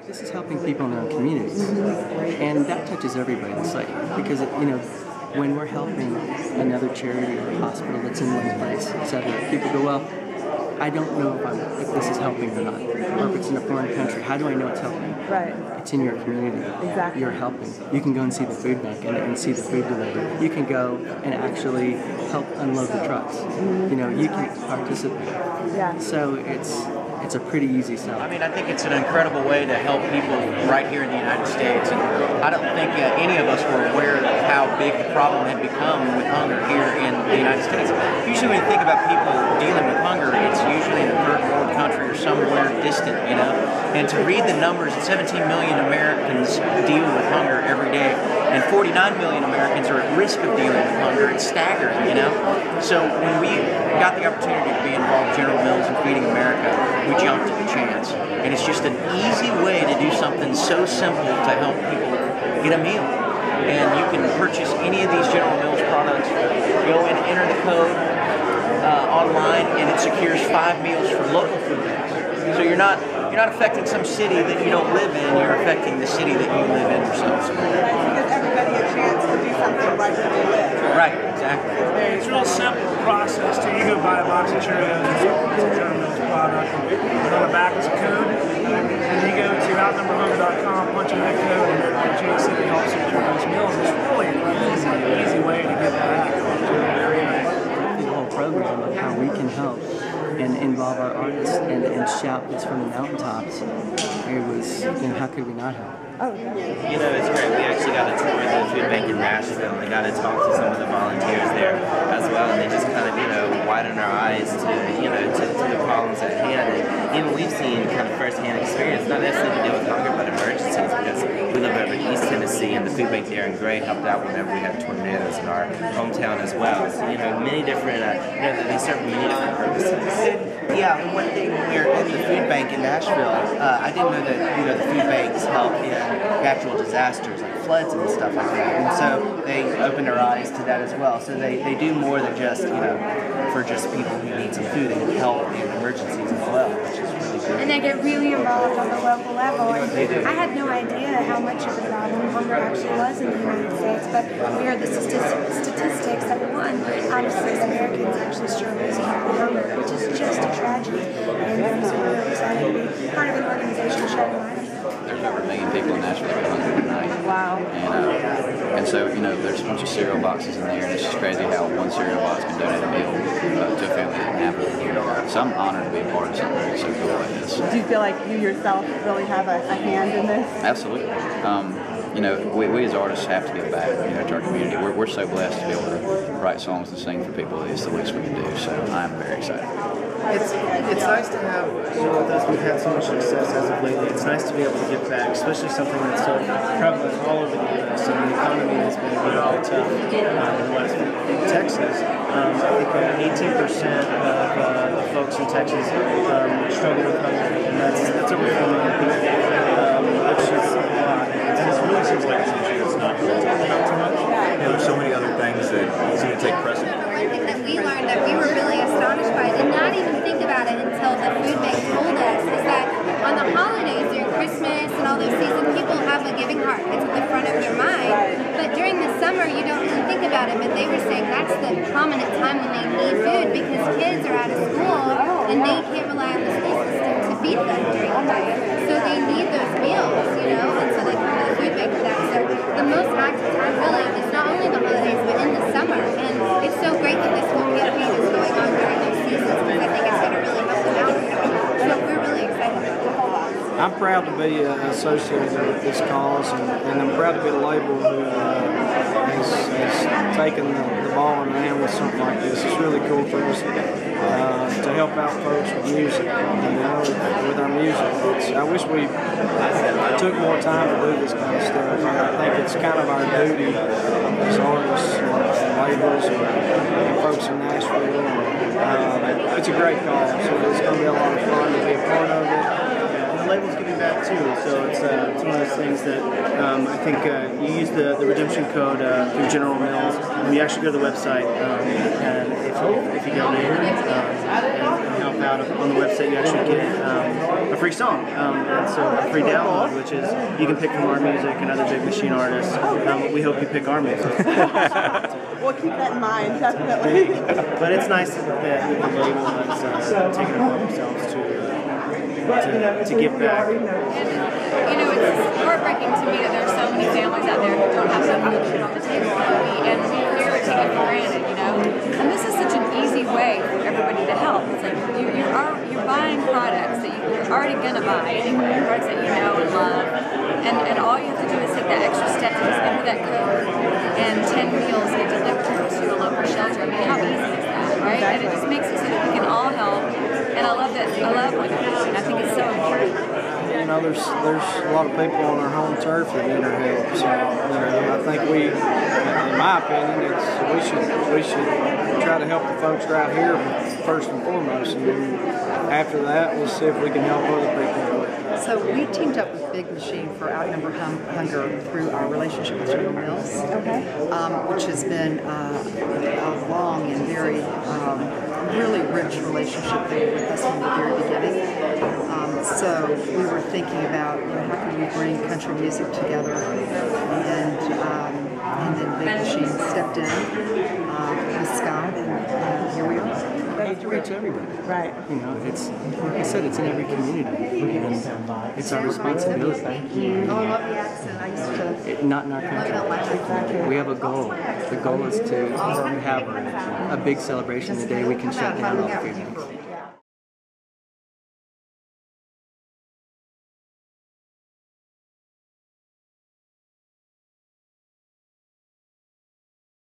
This is helping people in their own communities, and that touches everybody in the site because when we're helping another charity or hospital that's in one place, etc., people go, well, I don't know if this is helping or not, or if it's in a foreign country. How do I know it's helping? Right. It's in your community. Exactly. You're helping. You can go and see the food bank and see the food delivered. You can go and actually help unload the trucks. Mm-hmm. You can participate. Yeah. So it's a pretty easy sell. I mean, I think it's an incredible way to help people right here in the United States. And I don't think any of us were aware of how big the problem had become with hunger here in the United States. Usually when you think about people dealing with hunger, it's usually in a third world country or somewhere distant, And to read the numbers, 17 million Americans deal with hunger every day, and 49 million Americans are at risk of dealing with hunger. It's staggering, So when we got the opportunity to be involved in General Mills and Feeding America, we jumped at the chance. And it's just an easy way to do something so simple to help people get a meal. And you can purchase any of these General Mills products, go and enter the code online, and it secures 5 meals for local food banks. So you're not affecting some city that you don't live in, you're affecting the city that you live in yourself. Right, you give everybody a chance to do something right where they live. Right, exactly. It's a real simple process too. You go buy a box of Cheerios, it's a General Mills product, and on the back is a code, and you go to outnumberhunger.com, punch in that code, and JC can help secure those meals. It's really an easy way to get that. The whole program of how we can help and involve our artists and shout this from the mountaintops. It was, how could we not help? Oh, yeah. It's great. We actually got to tour the food bank in Nashville and got to talk to some of the volunteers there as well, and they just kind of, widen our eyes to, to the problems at hand. And even we've seen kind of firsthand experience, not necessarily to deal with hunger, but emergencies, because we live over in East Tennessee, and the food bank there in Gray helped out whenever we had tornadoes in our hometown as well. So, many different, they serve many different purposes. Yeah, and one thing when we were in the food bank in Nashville, I didn't know that the food banks help in natural disasters like floods and stuff like that. And so they opened our eyes to that as well. So they do more than just for just people who need some food. They can help in emergencies as well, which is really good. And they get really involved on the local level. And I had no idea how much of a problem hunger actually was in the United States, but we heard the statistics that 1 out of 6 Americans actually struggles with hunger, which is just a tragedy. And so we're really excited to be part of an organization shedding light on that. There's over 1 million people in Nashville that go hungry tonight. Wow. And so, there's a bunch of cereal boxes in there, and it's just crazy how one cereal box can donate a meal to a family that didn't have it. So I'm honored to be a part of something so cool like this. Do you feel like you yourself really have a hand in this? Absolutely. We as artists have to give back, to our community. We're so blessed to be able to write songs and sing for people. It's the least we can do. So I'm very excited. It's nice to have, with us, we've had so much success as of lately. It's nice to be able to give back, especially something that's so prevalent all over the U.S. And the economy has been really tough in the West. In Texas, I think 18% of the folks in Texas struggle with hunger, and that's over 4 million people, which is a lot. And it really seems like it's an issue that's not really talked about too much. There's so many other things that seem to take precedent. One thing that we learned that we were really astonished by, did not even think about it until the food bank told us, is that on the holidays during Christmas and all those seasons, people have a giving heart. It's at the front of their mind. But during the summer, you don't really think about it, but they were saying that's the prominent time when they need food because kids are out of school and they can't rely on the school system to feed them during the day. So they need those meals, and so they come to the food bank for that. So the most active time really is not only the holidays, but in the summer. And it's so great that this whole campaign is going on during those seasons because I think it's going to really help them out. So we're really excited about it. I'm proud to be associated with this cause, and I'm proud to be the label who has taken the ball in hand with something like this. It's really cool for us to help out folks with music, with our music. I wish we took more time to do this kind of stuff. I think it's kind of our duty as artists and labels and folks in Nashville. It's a great cause, so it's going to be a lot of fun to be a part of it. The label's giving back too, so it's one of those things that I think you use the redemption code through General Mills, and you actually go to the website, and if you donate and help out on the website you actually get a free song. It's a free download, which is you can pick from our music and other Big Machine artists. We hope you pick our music. We'll keep that in mind, definitely. But it's nice that the label has taken it upon themselves to give back. And, it's heartbreaking to me that there are so many families out there who don't have something to put on the table, and we hear it taken for granted, And this is such an easy way for everybody to help. It's like you're buying products that you're already gonna buy, products that you know and love, and all you have to do is take that extra step to just enter that code, and 10 meals get delivered to your local shelter. I mean, how easy is that, right? And it just makes it so that we can all help. And I love that. I love what you're doing. I think it's so important. There's a lot of people on our home turf that need our help. So I think in my opinion, we should try to help the folks right here first and foremost, and then after that, we'll see if we can help other people. So we teamed up with Big Machine for Outnumber Hunger through our relationship with General Mills, which has been a long and very really rich relationship with us from the very beginning. So we were thinking about how can we bring country music together, and then Big Machine stepped in with Scott, and here we are. You have to reach everybody. Right. It's like I said, it's in every community, and it's our responsibility. Oh, I love the accent. I used to. Not in our country. We have a goal. The goal is to have a big celebration the day we can shut down all the food banks.